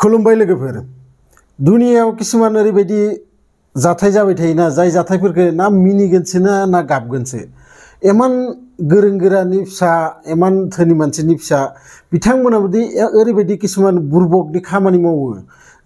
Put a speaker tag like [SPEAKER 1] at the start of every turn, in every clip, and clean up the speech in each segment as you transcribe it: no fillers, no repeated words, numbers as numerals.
[SPEAKER 1] खुलुमबाय लोगोफोर दुनियाव किसुमान ओरैबायदि जाथाय जाबाय थायोना जाय जाथायफोरखौ ना मिनिगोनसो ना गाबगोनसो एमान गोरों गोरानि फिसा एमान धोनि मानसिनि फिसा बिथांमोनाबोदि ओरैबायदि किसुमान बुरबकनि खामानि मावो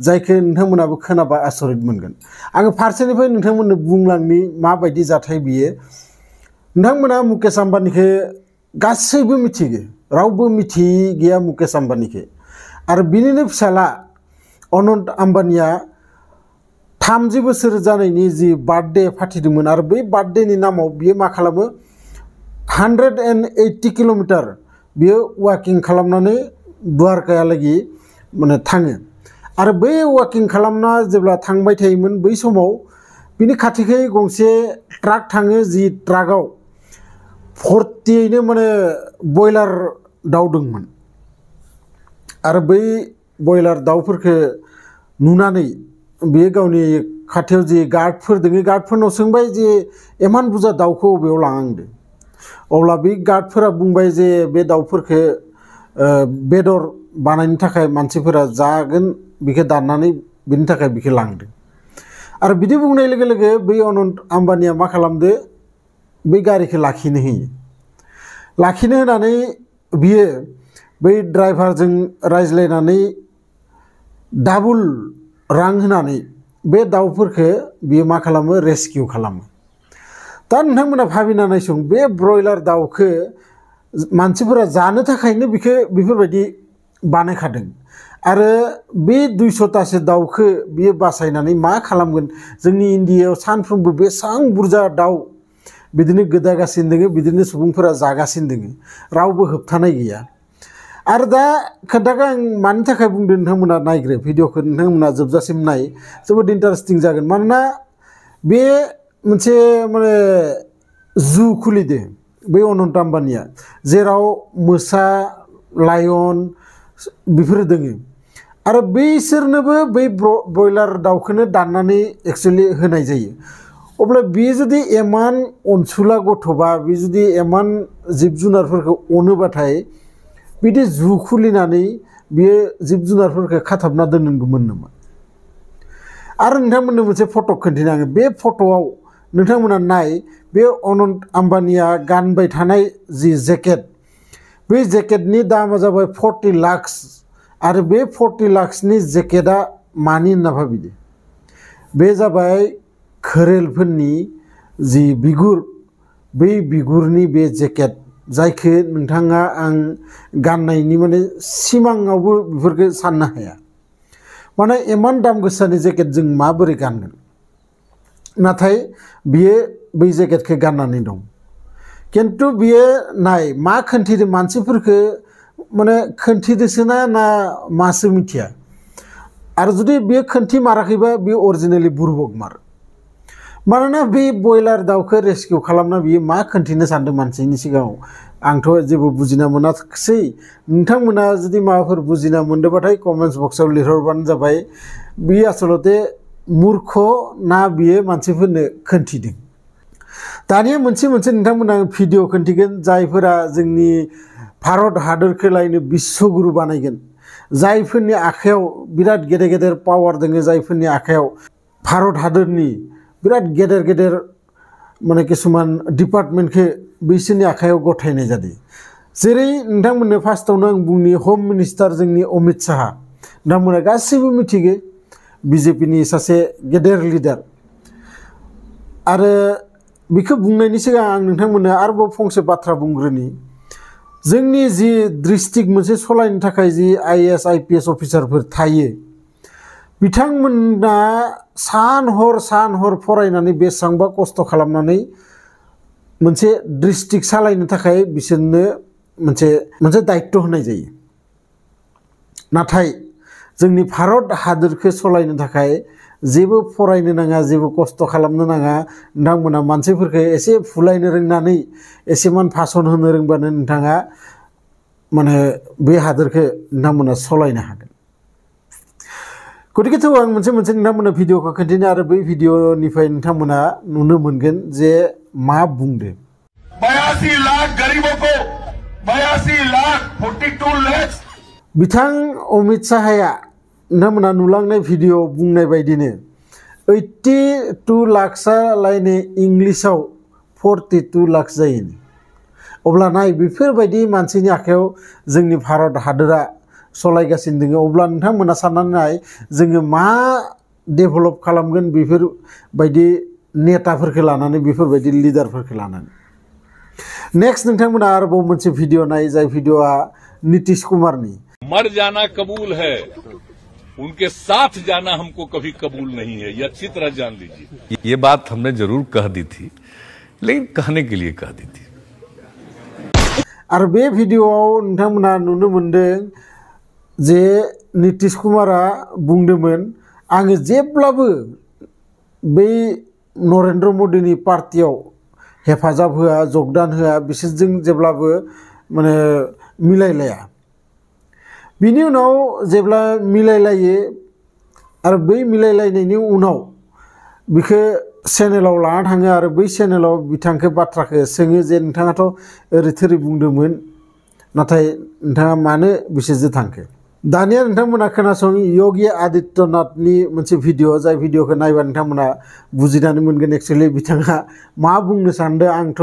[SPEAKER 1] जायखौ नोंथांमोनाबो खोनाबा आसरित मोनगोन। आङो फारसेनिफ्राय नोंथांमोननो बुंलांनि माबायदि जाथाय बियो। नोंथांमोना मुकेश आम्बानीखौ गासैबो मिथिगो, रावबो मिथियि गैया मुकेश आम्बानीखौ। आरो बिनिनो फिसाला अनंत आम्बानीया 30 बोसोर जानायनि जि बार्थडे फाथिदोंमोन आरो बै बार्थडेनि नामाव बियो मा खालामो 180 किलोमिटार बियो वाकिं खालामनानै द्वारकायालागि माने थाङो। आरो बै वाकिं खालामना जेब्ला थांबाय थायोमोन बै समाव बिनि खाथिखै गंसे ट्राक थाङो, जि ट्राकआव भर्तियैनो माने बयलार दाउ दंमोन। आरो बै बयलार दाउफोरखौ नुनानै बियो गावनि खाथियाव जि गार्डफोर दङ गार्डफोरनाव सोंबाय जे एमान बुरजा दाउखौ बबेयाव लांदों। अब्ला बे गार्डफोरा बुंबाय जे बे दाउफोरखौ बेदर बानायनो थाखाय मानसिफोरा जागोन बेखौ दाननानै बिनि थाखाय बेखौ लांदों। आरो बिदि बुंनाय लोगो लोगो बै अनंत आम्बानीया मा खालामदो बै गारिखौ लाखिनो होयो। लाखिनो होनानै बियो बै ड्राइभारजों रायज्लायनानै डाबल रां होनानै बे दाउफोरखौ बियो मा खालामो रेस्किउ खालामो। दा नोंथांमोना भाबिना नायसं बे ब्रयलार दाउखौ मानसिफोरा जानो थाखायनो बिखौ बेफोरबायदि बानायखादों। आरो बे 200तासो दाउखौ बियो बासायनानै मा खालामगोन। जोंनि इन्डियायाव सानफ्रोमबो बेसां बुरजा दाउ बिदिनो गोदागासिनो दङ, बिदिनो सुबुंफोरा जागासिनो दङ, रावबो होबथानाय गैया। आरो दा खोन्थाखौ आं मानि थाखाय बुंदों नोंथांमोना नायग्रो भिडिअखौ नोंथांमोना जोबजासिम नाय, जोबोद इन्टारेस्टिं जागोन। मानोना बे मोनसे माने जु खुलिदों बै अनंत आम्बानीया, जेराव मोसा लायन बेफोरो दोङो। आरो बैसोरनोबो बै ब्रयलार दाउखौनो दाननानै एक्सुवेलि होनाय जायो। अब्ला बियो जुदि एमान अनसुला गथ'बा, बे जुदि एमान जिब जुनारफोरखौ अनोबाथाय बिदि जु खुलिनानै बियो जिब जुनारफोरखौ खाथाबना दोननांगौमोन नामा। आरो नोंथांमोननो मोनसे फट' खोन्थिनो आङो। बे फट'आव नोंथांमोना नाय, बे अनंत आम्बानीया गानबाय थानाय जि जेकेट, बै जेकेटनि दामा जाबाय 40 लाख। आरो बे 40 लाखनि जेकेटआ मानि होनना भाबिदो, बे जाबाय घोरेलफोरनि जि बिगुर, बै बिगुरनि बे जेकेट जायखौ नोंथाङा आं गाननायनि माने सिमाङावबो बेफोरखौ साननो हाया। माने इमान दाम गोसानि जेकेट जों माबोरै गानगोन। नाथाय बियो बै जेकेटखौ गाननानै दं। खिन्थु बियो नाय मा खोन्थिदों मानसिफोरखौ, माने खोन्थिदोसोना ना मासो मिथिया। आरो जुदि बियो खोन्थि माराखैबा बियो अरिजिनेलि बुरबक मार। मानोना बे बयलार दाउखौ रेस्किउ खालामना बियो मा खोन्थिनो सानदों मानसिनि सिगाङाव, आंथ' जेबो बुजिना मोनाखिसै। नोंथांमोना जुदि माबाफोर बुजिना मोनदोंबाथाय कमेन्ट्स बक्सआव लिरहरबानो जाबाय। बियो आसलते मूर्ख ना बियो मानसिफोरनो खोन्थिदों। दानिया मोनसे नोंथांमोना भिडिअ खोन्थिगोन जायफोरा जोंनि भारत हादरखौ लायनो बिश्वगुरु बानायगोन, जायफोरनि आखायाव बिराद गेदेर गेदेर पावार दङ, जायफोरनि आखायाव भारत हादरनि बिराद गेदेर गेदेर माने किसुमान डिपार्टमेन्टखौ बिसोरनि आखायाव गथायनाय जादों। जेरै नोंथांमोननो फार्स्टआवनो आं बुंनि हम मिनिस्टार जोंनि अमित शाह, नोंथांमोना गासैबो मिथिगो बिजेपिनि सासे गेदेर लिडार। आरो बेखौ बुंनायनि सिगां आं नोंथांमोननो आरोबाव फंसे बाथ्रा बुंग्रोनि। जोंनि जि डिस्ट्रिक्ट मोनसे सलायनो थाखाय जि IAS IPS अफिसारफोर थायो, बिथांमोना सान हर फरायनानै बेसेबांबा खस्थ' खालामनानै मोनसे डिस्ट्रिक्ट सालायनो थाखाय बिसोरनो मोनसे दायित्व होनाय जायो। नाथाय जोंनि भारत हादरखौ सलायनो थाखाय जेबो फरायनो नाङा, जेबो खस्थ' खालामनो नाङा। नोंथांमोना मानसिफोरखौ एसे फुलायनो रोंनानै एसेमान भाषण होनो रोंबानो नोंथाङा माने बे हादरखौ नोंथांमोना सलायनो हागोन। गतिके आं मोनसे नोंथांमोना भिडिअखौ खोन्थिनो, आरो बै भिडिअनिफ्राय नोंथांमोना नुनो मोनगोन जे मा बुंदों।
[SPEAKER 2] 82 लाख गरीबों को 82 लाख 42 लाख
[SPEAKER 1] बिथां अमित शाहया नोंथांमोना नुलांनाय भिडिअ बुंनाय बायदिनो 82 लाखसा लायने इंलिशाव 42 लाख जायो अब्ला नाय बेफोरबायदि मानसिनि आखायाव जोंनि भारत हादरा सलायगासिनो दङ अब्ला नोंथांमोना साननानै नाय जोङो मा डेभेलप खालामगोन बेफोरबायदि नेताफोरखौ लानानै बेफोरबायदि लिडारफोरखौ लानानै नेक्स्ट नोंथांमोना आरोबाव मोनसे भिडिअ नाय जाय भिडिअआ नीतीश कुमारनि
[SPEAKER 2] मर जाना कबूल है उनके साथ जाना हमको कभी कबूल नहीं है ये अच्छी तरह जान लीजिए
[SPEAKER 3] ये बात हमने जरूर कह दी थी लेकिन कहने के लिए कह दी थी
[SPEAKER 1] आरो बे भिडिअआव नोंथांमोना नुनो मोनदों जे नीतीश कुमारा बुंदोंमोन आङो जेब्लाबो बै नरेन्द्र मोदीनि पार्टियाव हेफाजाब होआ जगदान होआ बिसोरजों जेब्लाबो माने मिलायलाया बिनि उनाव जेब्ला मिलायलायो आरो बै मिलायलायनायनि उनाव बिखौ चेनेलाव लाना थाङो आरो बै चेनेलाव बिथांखौ बाथ्राखौ सोङो जे नोंथाङाथ' ओरै थोरै बुंदोंमोन नाथाय नोंथाङा मानो बिसोरजों थांखो दानिया नोंथांमोना खोनासं योगी आदित्यनाथनि मोनसे भिडिअ जाय भिडिअखौ नायबा नोंथांमोना बुजिनानै मोनगोन एक्चुअली बिथाङा मा बुंनो सानदों आंथ'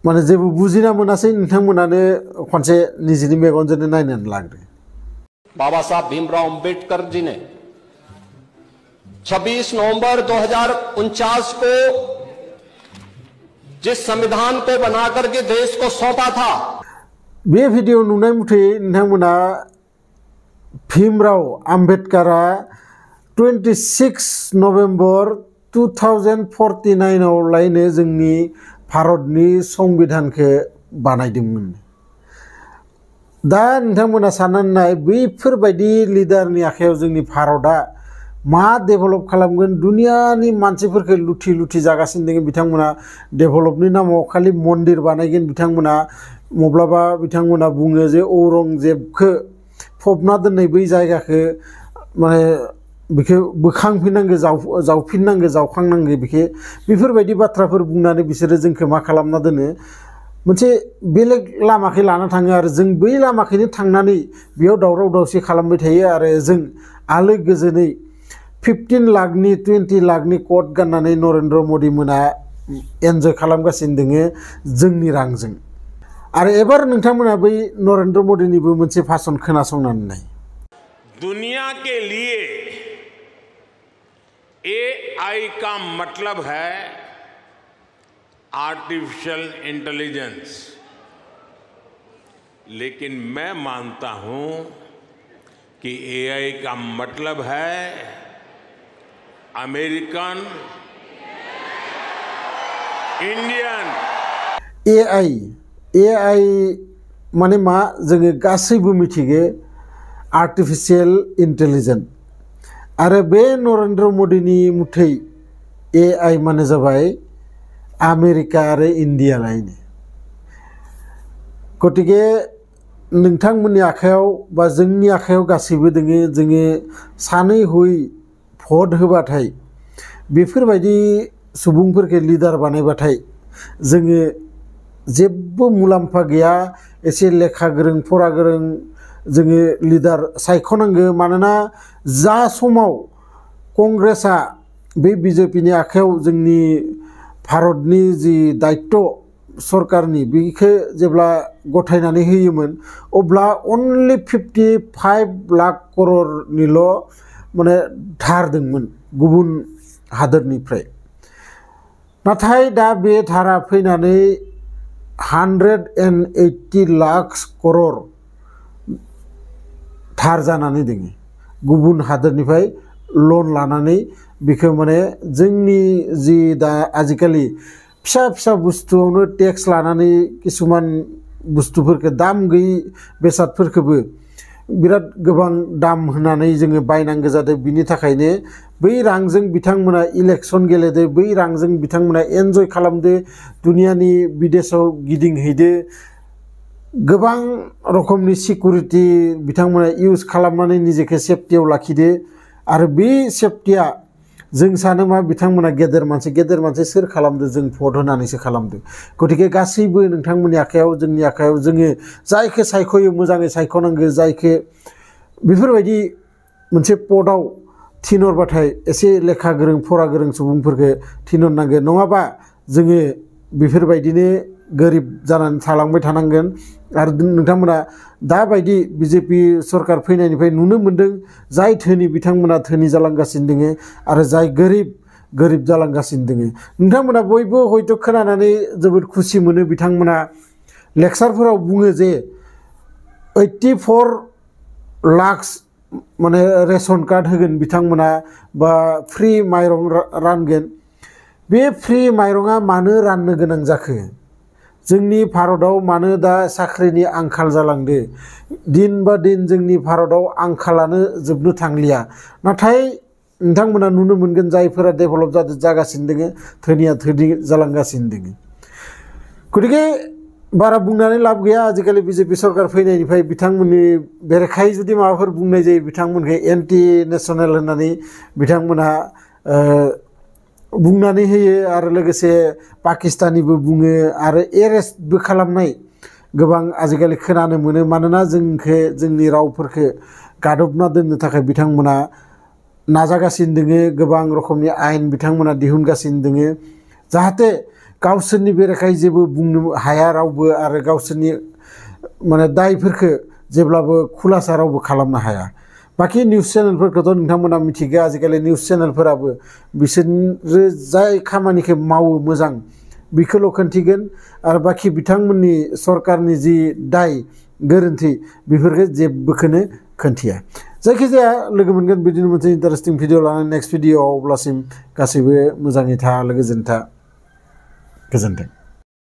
[SPEAKER 1] माने जेबो बुजिना मोनासै नोंथांमोनानो खनसे निजिनि मेगनजोंनो नायनानै लाग्रो
[SPEAKER 4] बाबा साहब भीमराव अंबेडकर जी ने 26 नवंबर 2049 को जिस संविधान को बनाकर के देश को सौंपा था
[SPEAKER 1] बे भिडिअ नुनाय मथे नोंथांमोना भीमराव आम्बेडकरा 26 नभेम्बर 2049 आव लायनो जोंनि भारतनि संविधानखौ बानायदोंमोन दा नोंथांमोना साननानै नाय बैफोरबायदि लिडारनि आखायाव जोंनि भारतआ मा डेभेलप खालामगोन दुनियानि मानसिफोरखौ लुथि लुथि जागासिनो दङ बिथांमोना डेभेलपनि नामाव खालि मन्दिर बानायगोन बिथांमोना माब्लाबा बिथांमोना बुङो जे औरंगजेबखौ फबना दोननाय बै जायगाखौ माने बिखौ बोखांफिननांगौ जावफिननांगौ जावखांनांगौ बेफोरबायदि बाथ्राफोर बुंनानै बिसोरो जोंखौ मा खालामना दोनो मोनसे बेलेग लामाखौ लाना थाङो आरो जों बै लामाखौनो थांनानै बेयाव दावराव दावसि खालामबाय थायो आरो जों आलो गोजोनै 15 लाखनि 20 लाखनि कोट गाननानै नरेन्द्र मोदी मोना एन्जय खालामगासिनो दोङो जोंनि रांजों आरो एबार नोंथांमोना बै नरेन्द्र मोदीनिबो मोनसे भाषण खोनासंनानै नाय
[SPEAKER 5] दुनिया के लिए एआई का मतलब है आर्टिफिशियल इंटेलिजेंस लेकिन मैं मानता हूं कि एआई का मतलब है अमेरिकन इंडियन
[SPEAKER 1] एआई माने मा जोङो गासैबो मिथिगो आर्टिफिशियल इंटेलिजेंस आरो बे नरेन्द्र मोदीनि मुथै एआई माने जाबाय आमेरिका आरो इन्डिया लायनो गतिके नोंथांमोननि आखायाव बा जोंनि आखायाव गासैबो दोङो जोङो सानै हय भट होबाथाय बेफोरबायदि सुबुंफोरखौ लिडार बानायबाथाय जोङो जेबो मुलाम्फा गैया एसे लेखा गोरों फरा गोरों जोङो लिडार सायख'नांगौ मानोना जा समाव कंग्रेसआ बे बिजेपिनि आखायाव जोंनि भारतनि जि दायित्व सरकारनि बेखौ जेब्ला गथायनानै होयोमोन अब्ला अनलि 55 लाख करोड़निल' माने धार दंमोन गुबुन हादोरनिफ्राय नाथाय दा बे धारा फैनानै 180 लाख करोड़ धार जानानै दङ गुबुन हादोरनिफ्राय लन लानानै बेखौ माने जोंनि जि दा आजिखालि फिसा फिसा बुस्थुआवनो टेक्स लानानै किसुमान बुस्थुफोरखौ दाम गैयि बेसादफोरखौबो बिराद गोबां दाम होनानै जोङो बायनांगौ जादों बिनि थाखायनो बै रांजों बिथांमोना इलेक्शन गेलेदो बै रांजों बिथांमोना एन्जय खालामदो दुनियानि बिदेशाव गिदिंहैदो गोबां रोखोमनि सिकिउरिटि बिथांमोना इउज खालामनानै निजेखौ सेफटियाव लाखिदो आरो बे सेफटिया जों सानो मा बिथांमोना गेदेर मानसि सोर खालामदो जों भट होनानैसो खालामदो गतिके गासैबो नोंथांमोननि आखायाव जोंनि आखायाव जोङो जायखौ सायख'यो मोजाङै सायख'नांगौ जायखौ बेफोरबायदि मोनसे पदआव थिनहरबाथाय एसे लेखा गोरों फरा गोरों सुबुंफोरखौ थिनहरनांगोन नङाबा जोङो बेफोरबायदिनो गोरिब जानानै थालांबाय थानांगोन आरो नोंथांमोना दाबायदि बिजेपि सरकार फैनायनिफ्राय नुनो मोन्दों जाय धोनि बिथांमोना धोनि जालांगासिनो दङ आरो जाय गोरिब जालांगासिनो दङ नोंथांमोना बयबो हयथ' खोनानानै जोबोद खुसि मोनो बिथांमोना लेक्सारफोराव बुङो जे 84 लाख माने रेशन कार्ड होगोन बिथांमोना बा फ्रि माइरं रानगोन बे फ्रि माइरङा मानो राननो गोनां जाखो जोंनि भारतआव मानो दा साख्रिनि आंखाल जालांदो दिन बा दिन जोंनि भारतआव आंखालानो जोबनो थांलिया नाथाय नोंथांमोना नुनो मोनगोन जायफोरा डेभेलप जागासिनो दङ धोनिया धोनि जालांगासिनो दङ गतिके बारा बुंनानै लाब गैया आजिखालि बिजेपि सरकार फैनायनिफ्राय बिथांमोननि बेरेखायै जुदि माबाफोर बुंनाय जायो बिथांमोनखौ एन्टि नेसनेल होननानै बिथांमोनहा बुंनानै होयो आरो लोगोसे पाकिस्तानिबो बुङो आरो एरेस्टबो खालामनाय गोबां आजिखालि खोनानो मोनो मानोना जोंनि रावफोरखौ गादबना दोननो थाखाय बिथांमोना नाजागासिनो दङ गोबां रोखोमनि आयेन बिथांमोना दिहुनगासिनो दङ जाहाथे गावसोरनि बेरेखायै जेबो बुंनो हाया रावबो आरो गावसोरनि माने दायफोरखौ जेब्लाबो खुलासा रावबो खालामनो हाया बाखि निउस चेनेलफोरखौथ' नोंथांमोना मिथिगौ आजिखालि निउस चेनेलफोराबो बिसोरो जाय खामानिखौ मावो मोजां बेखौल' खोन्थिगोन आरो बाखि बिथांमोननि सरकारनि जि दाय गोरोन्थि बेफोरखौ जेबोखौनो खोन्थिया जायखिजाया लोगो मोनगोन बिदिनो मोनसे इन्टारेस्टिं भिडिअ लानानै नेक्स्ट भिडिअ अब्लासिम गासैबो मोजाङै था गोजोन्थों